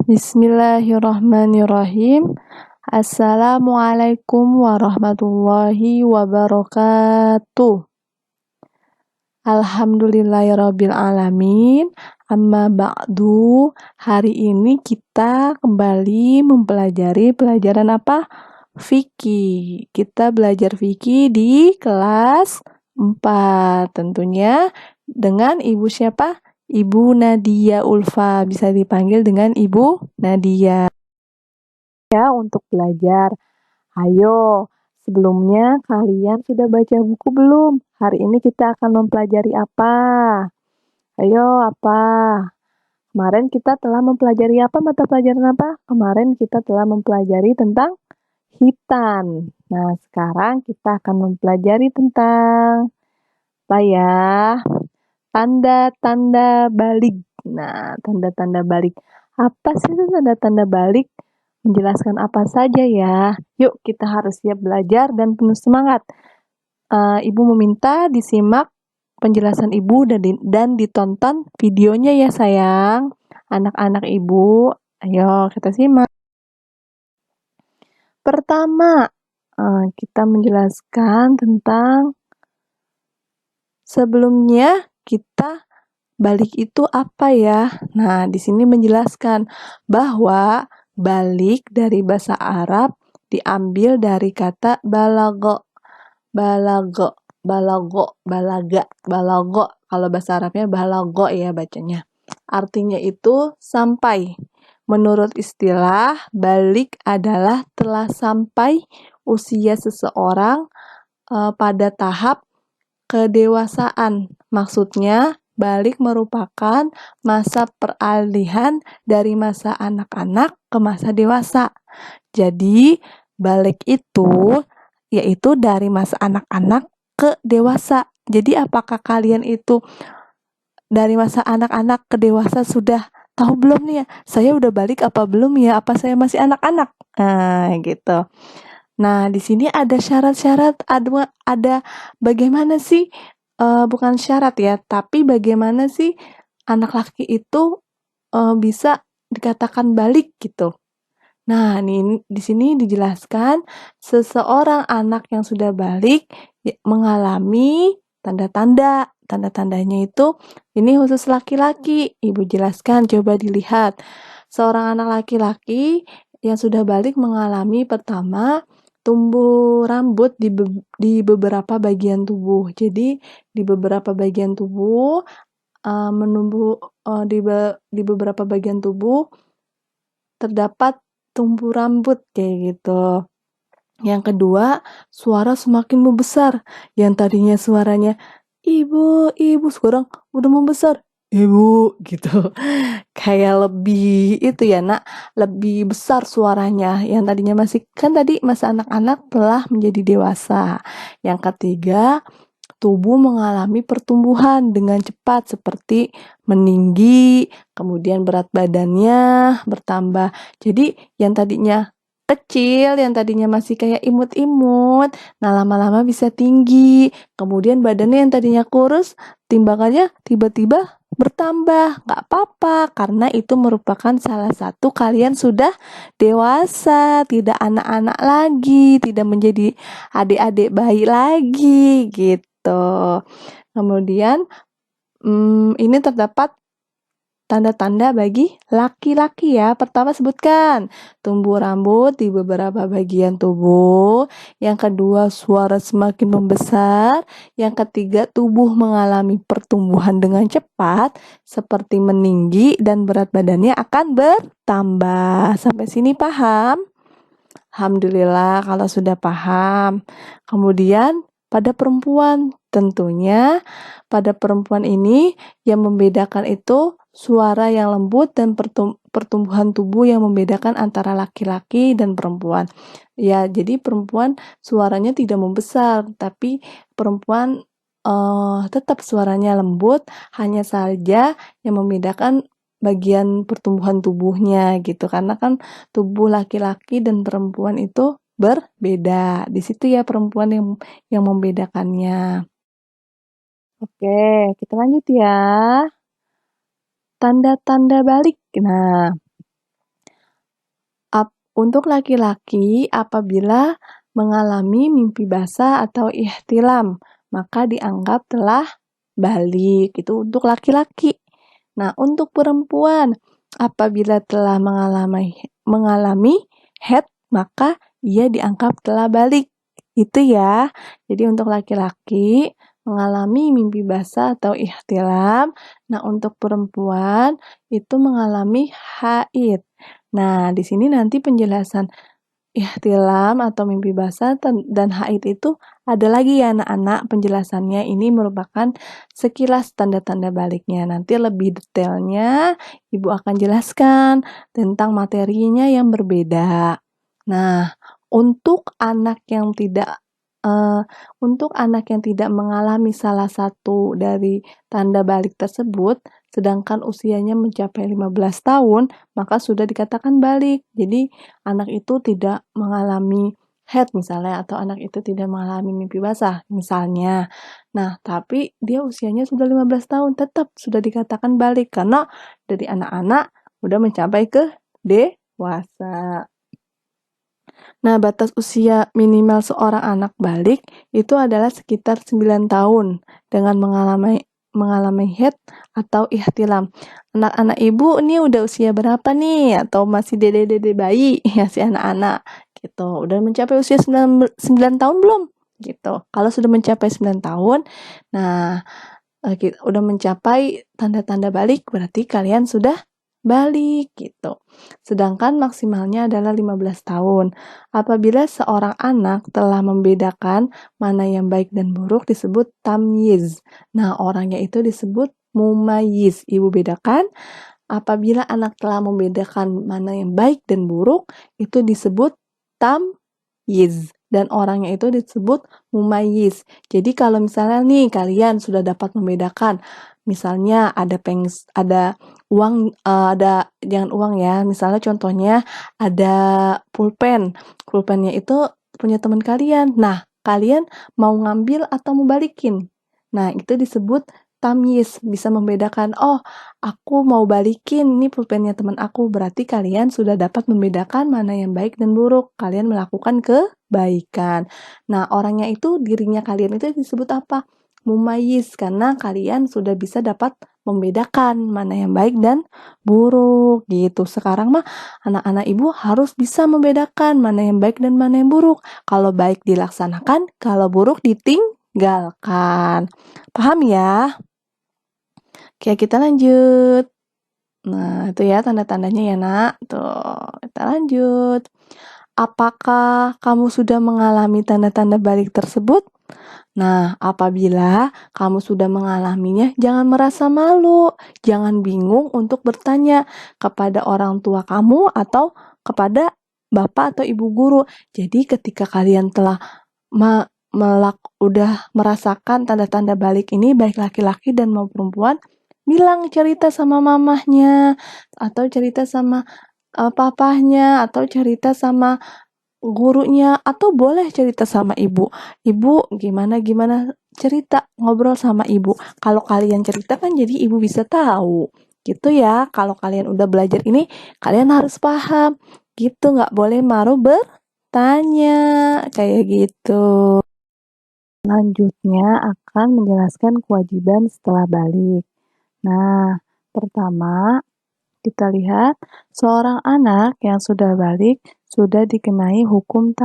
Bismillahirrahmanirrahim. Assalamualaikum warahmatullahi wabarakatuh. Alhamdulillahirabbil alamin. Amma ba'du. Hari ini kita kembali mempelajari pelajaran apa? Fikih. Kita belajar fikih di kelas 4. Tentunya dengan Ibu siapa? Ibu Nadia Ulfa, bisa dipanggil dengan Ibu Nadia. Ya, untuk belajar. Ayo, sebelumnya kalian sudah baca buku belum? Hari ini kita akan mempelajari apa? Ayo, apa? Kemarin kita telah mempelajari apa? Mata pelajaran apa? Kemarin kita telah mempelajari tentang hitan. Nah, sekarang kita akan mempelajari tentang apa ya? Tanda-tanda balik. Nah, tanda-tanda balik. Apa sih itu tanda-tanda balik? Menjelaskan apa saja ya? Yuk, kita harus siap belajar dan penuh semangat. Ibu meminta disimak penjelasan Ibu dan ditonton videonya ya sayang. Anak-anak Ibu, ayo kita simak. Pertama, kita menjelaskan tentang sebelumnya kita balik itu apa ya? Nah, di sini menjelaskan bahwa balik dari bahasa Arab diambil dari kata balago. Balago, balaga. Kalau bahasa Arabnya balago ya bacanya. Artinya itu sampai. Menurut istilah, balik adalah telah sampai usia seseorang pada tahap kedewasaan. Maksudnya, balik merupakan masa peralihan dari masa anak-anak ke masa dewasa. Jadi, balik itu yaitu dari masa anak-anak ke dewasa. Jadi, apakah kalian itu dari masa anak-anak ke dewasa sudah tahu belum nih ya? Saya udah balik apa belum ya? Apa saya masih anak-anak? Nah, gitu. Nah, di sini ada syarat-syarat, ada bagaimana sih, bukan syarat ya, tapi bagaimana sih anak laki itu bisa dikatakan balik gitu. Nah, di sini dijelaskan seseorang anak yang sudah balik mengalami tanda-tanda. Tanda-tandanya itu ini khusus laki-laki. Ibu jelaskan, coba dilihat. Seorang anak laki-laki yang sudah balik mengalami pertama tumbuh rambut di beberapa bagian tubuh. Jadi di beberapa bagian tubuh di beberapa bagian tubuh terdapat tumbuh rambut kayak gitu. Yang kedua, suara semakin membesar. Yang tadinya suaranya ibu, sekarang udah membesar. Ibu gitu. Kayak lebih itu ya, Nak, lebih besar suaranya. Yang tadinya tadi masa anak-anak telah menjadi dewasa. Yang ketiga, tubuh mengalami pertumbuhan dengan cepat seperti meninggi, kemudian berat badannya bertambah. Jadi yang tadinya kecil, yang tadinya masih kayak imut-imut, nah lama-lama bisa tinggi. Kemudian badannya yang tadinya kurus, timbangannya tiba-tiba bertambah. Nggak apa-apa, karena itu merupakan salah satu kalian sudah dewasa, tidak anak-anak lagi, tidak menjadi adik-adik bayi lagi gitu. Kemudian ini terdapat tanda-tanda bagi laki-laki ya. Pertama sebutkan tumbuh rambut di beberapa bagian tubuh. Yang kedua suara semakin membesar. Yang ketiga tubuh mengalami pertumbuhan dengan cepat seperti meninggi dan berat badannya akan bertambah. Sampai sini paham? Alhamdulillah kalau sudah paham. Kemudian pada perempuan, tentunya pada perempuan ini yang membedakan itu suara yang lembut dan pertumbuhan tubuh yang membedakan antara laki-laki dan perempuan. Ya, jadi perempuan suaranya tidak membesar, tapi perempuan tetap suaranya lembut, hanya saja yang membedakan bagian pertumbuhan tubuhnya gitu. Karena kan tubuh laki-laki dan perempuan itu berbeda. Di situ ya perempuan yang membedakannya. Oke, kita lanjut ya. Tanda-tanda balik. Nah, Untuk laki-laki, apabila mengalami mimpi basah atau ihtilam, maka dianggap telah balik. Itu untuk laki-laki. Nah, untuk perempuan, apabila telah mengalami haid, maka ia dianggap telah balik. Itu ya. Jadi untuk laki-laki mengalami mimpi basah atau ihtilam. Nah, untuk perempuan itu mengalami haid. Nah, di sini nanti penjelasan ihtilam atau mimpi basah dan haid itu ada lagi ya anak-anak penjelasannya. Ini merupakan sekilas tanda-tanda baliknya. Nanti lebih detailnya Ibu akan jelaskan tentang materinya yang berbeda. Nah, untuk anak yang tidak mengalami salah satu dari tanda balik tersebut, sedangkan usianya mencapai 15 tahun, maka sudah dikatakan balik. Jadi, anak itu tidak mengalami haid misalnya, atau anak itu tidak mengalami mimpi basah misalnya. Nah, tapi dia usianya sudah 15 tahun, tetap sudah dikatakan balik karena dari anak-anak udah mencapai ke dewasa. Nah, batas usia minimal seorang anak balik itu adalah sekitar 9 tahun dengan mengalami haid atau ihtilam. Anak-anak ibu ini udah usia berapa nih? Atau masih dede-dede bayi? Ya, si anak-anak gitu. Udah mencapai usia 9 tahun belum? Gitu. Kalau sudah mencapai 9 tahun, nah udah mencapai tanda-tanda balik, berarti kalian sudah balik gitu. Sedangkan maksimalnya adalah 15 tahun. Apabila seorang anak telah membedakan mana yang baik dan buruk disebut tamyiz. Nah, orangnya itu disebut mumayyiz. Ibu bedakan, apabila anak telah membedakan mana yang baik dan buruk itu disebut tamyiz. Dan orangnya itu disebut mumayyiz. Jadi kalau misalnya nih kalian sudah dapat membedakan, misalnya ada uang, jangan uang ya, misalnya contohnya ada pulpen. Pulpennya itu punya teman kalian. Nah, kalian mau ngambil atau mau balikin. Nah, itu disebut tamyiz, bisa membedakan, oh aku mau balikin, ini pulpennya teman aku, berarti kalian sudah dapat membedakan mana yang baik dan buruk, kalian melakukan kebaikan. Nah, orangnya itu, dirinya kalian itu disebut apa? Mumayyiz, karena kalian sudah bisa dapat membedakan mana yang baik dan buruk, gitu. Sekarang mah, anak-anak ibu harus bisa membedakan mana yang baik dan mana yang buruk. Kalau baik dilaksanakan, kalau buruk ditinggalkan. Paham ya? Oke, kita lanjut. Nah, itu ya tanda-tandanya ya, Nak. Tuh, kita lanjut. Apakah kamu sudah mengalami tanda-tanda balik tersebut? Nah, apabila kamu sudah mengalaminya, jangan merasa malu. Jangan bingung untuk bertanya kepada orang tua kamu atau kepada bapak atau ibu guru. Jadi ketika kalian telah udah merasakan tanda-tanda balik ini, baik laki-laki dan maupun perempuan, bilang cerita sama mamahnya, atau cerita sama papahnya, atau cerita sama gurunya, atau boleh cerita sama ibu. Ibu gimana cerita, ngobrol sama ibu. Kalau kalian cerita kan jadi ibu bisa tahu. Gitu ya, kalau kalian udah belajar ini, kalian harus paham. Gitu, nggak boleh malu bertanya. Kayak gitu. Selanjutnya akan menjelaskan kewajiban setelah balik. Nah, pertama, kita lihat seorang anak yang sudah balik sudah dikenai hukum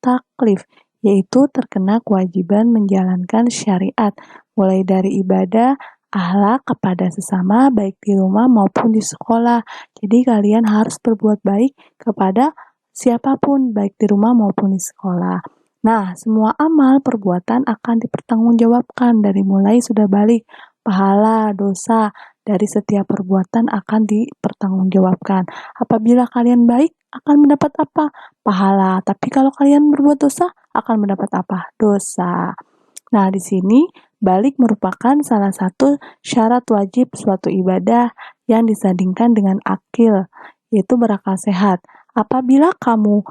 taklif, yaitu terkena kewajiban menjalankan syariat, mulai dari ibadah, akhlak kepada sesama, baik di rumah maupun di sekolah. Jadi kalian harus berbuat baik kepada siapapun, baik di rumah maupun di sekolah. Nah, semua amal perbuatan akan dipertanggungjawabkan dari mulai sudah balik, pahala, dosa, dari setiap perbuatan akan dipertanggungjawabkan. Apabila kalian baik, akan mendapat apa? Pahala. Tapi kalau kalian berbuat dosa, akan mendapat apa? Dosa. Nah, di sini balik merupakan salah satu syarat wajib suatu ibadah yang disandingkan dengan akil, yaitu berakal sehat. Apabila kamu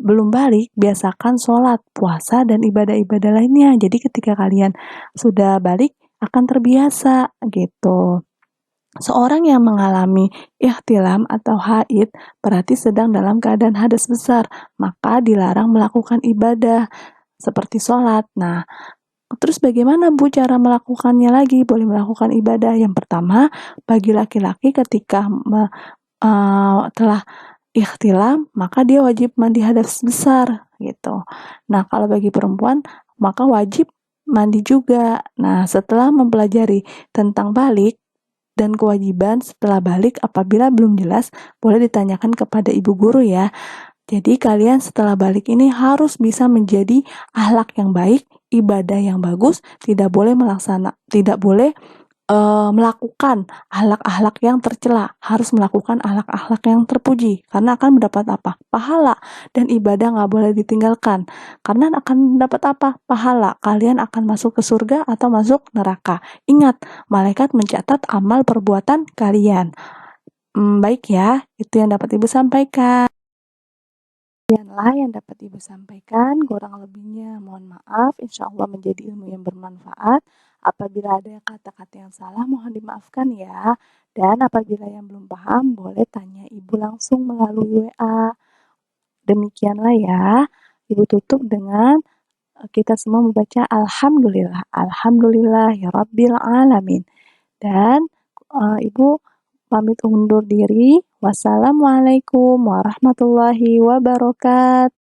belum balik, biasakan sholat, puasa, dan ibadah-ibadah lainnya. Jadi ketika kalian sudah balik, akan terbiasa gitu. Seorang yang mengalami ihtilam atau haid berarti sedang dalam keadaan hadas besar, maka dilarang melakukan ibadah seperti sholat. Nah, terus bagaimana Bu cara melakukannya lagi? Boleh melakukan ibadah. Yang pertama, bagi laki-laki ketika telah ikhtilam, maka dia wajib mandi hadas besar gitu. Nah, kalau bagi perempuan, maka wajib mandi juga. Nah, setelah mempelajari tentang balik dan kewajiban setelah balik apabila belum jelas, boleh ditanyakan kepada ibu guru ya. Jadi kalian setelah balik ini harus bisa menjadi akhlak yang baik, ibadah yang bagus, tidak boleh melakukan akhlak-akhlak yang tercela, harus melakukan akhlak-akhlak yang terpuji, karena akan mendapat apa? Pahala. Dan ibadah nggak boleh ditinggalkan, karena akan mendapat apa? Pahala. Kalian akan masuk ke surga atau masuk neraka. Ingat, malaikat mencatat amal perbuatan kalian. Baik ya, itu yang dapat Ibu sampaikan. Sekianlah yang dapat Ibu sampaikan, kurang lebihnya mohon maaf, insya Allah menjadi ilmu yang bermanfaat. Apabila ada kata-kata yang salah, mohon dimaafkan ya. Dan apabila yang belum paham, boleh tanya Ibu langsung melalui WA. Demikianlah ya. Ibu tutup dengan kita semua membaca Alhamdulillah. Alhamdulillah ya Rabbil Alamin. Dan Ibu pamit undur diri. Wassalamualaikum warahmatullahi wabarakatuh.